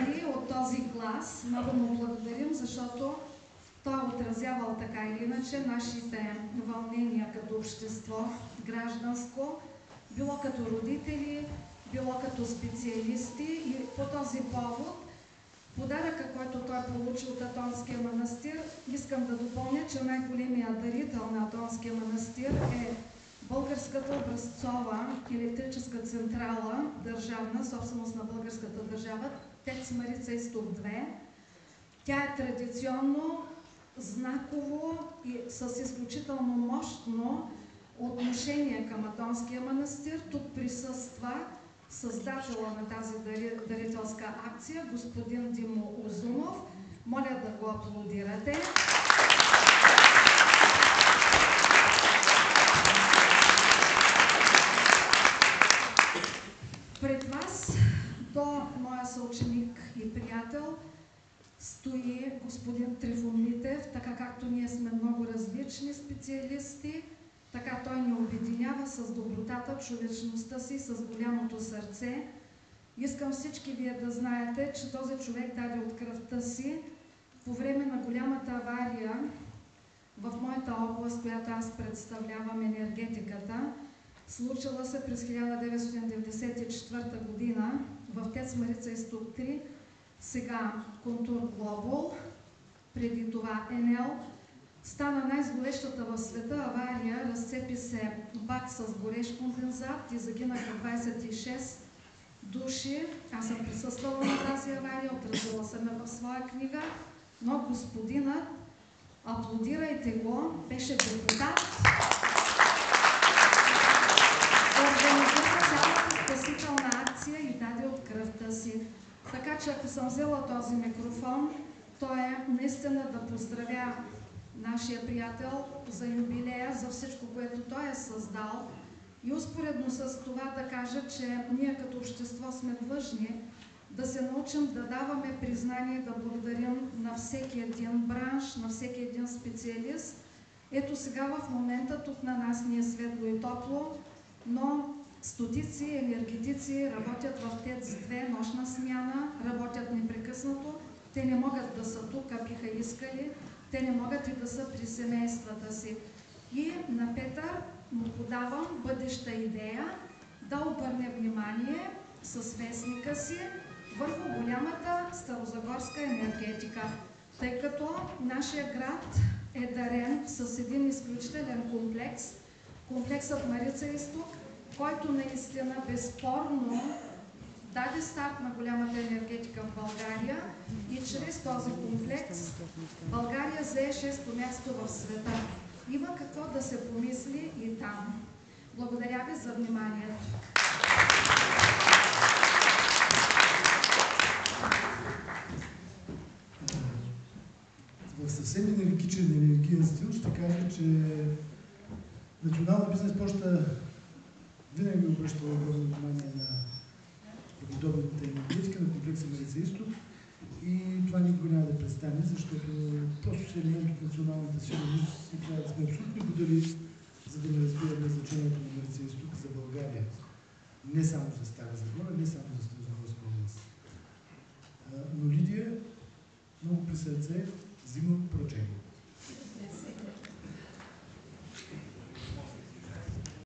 Валери от този глас. Много му благодарим, защото той е отразявал така или иначе нашите вълнения като общество, гражданско, било като родители, било като специалисти. И по този повод подаръка, който той получи от Атонския манастир, искам да допълня, че най-големият дарител на Атонския манастир е българската образцова електрическа централа, държавна, собственост на българската държава, ТЕЦ Марица изток 2. Тя е традиционно, знаково и с изключително мощно отношение към Атонския манастир. Тук присъства създателя на тази дарителска акция, господин Димо Узунов. Моля да го аплодирате. Пред вас, до моя съученик и приятел, стои господин Трифон Митев, така както ние сме много различни специалисти, така той ни обединява с добротата, човечността си, с голямото сърце. Искам всички вие да знаете, че този човек даде от кръвта си по време на голямата авария в моята област, която аз представлявам, енергетиката. Случила се през 1994 година в ТЕЦ Марица изток 3, сега Контур Глобал, преди това ЕНЕЛ. Стана най-зловещата в света авария, разцепи се бак с горещ кондензат и загинаха 26 души. Аз съм присъствала на тази авария, отразила съм я в своя книга, но господинът, аплодирайте го, беше депутат, организира цялата спасителна акция и даде от кръвта си. Така че ако съм взела този микрофон, то е наистина да поздравя нашия приятел за юбилея, за всичко, което той е създал. И успоредно с това да кажа, че ние като общество сме длъжни да се научим да даваме признание, да благодарим на всеки един бранш, на всеки един специалист. Ето сега в момента тук на нас ни е светло и топло, но стотици енергетици работят в ТЕЦ-2 нощна смяна, работят непрекъснато. Те не могат да са тук, а биха искали. Те не могат и да са при семействата си. И на Петър му подавам бъдеща идея да обърне внимание с вестника си върху голямата старозагорска енергетика, тъй като нашия град е дарен с един изключителен комплекс, комплексът Марица изток, който наистина безспорно даде старт на голямата енергетика в България и чрез този комплекс България зае 6-то място в света. Има какво да се помисли и там. Благодаря ви за вниманието. В съвсем енергичен енергиен стил ще кажа, че Национална бизнес поща винаги обръщала огромно внимание на подобната енергетика, на комплекса Марица изток и това никога няма да престане, защото просто се елемент от националната сигурност и трябва да сме абсолютно годали, за да не разбираме значението на Марица изток за България. Не само за Стара Загора, не само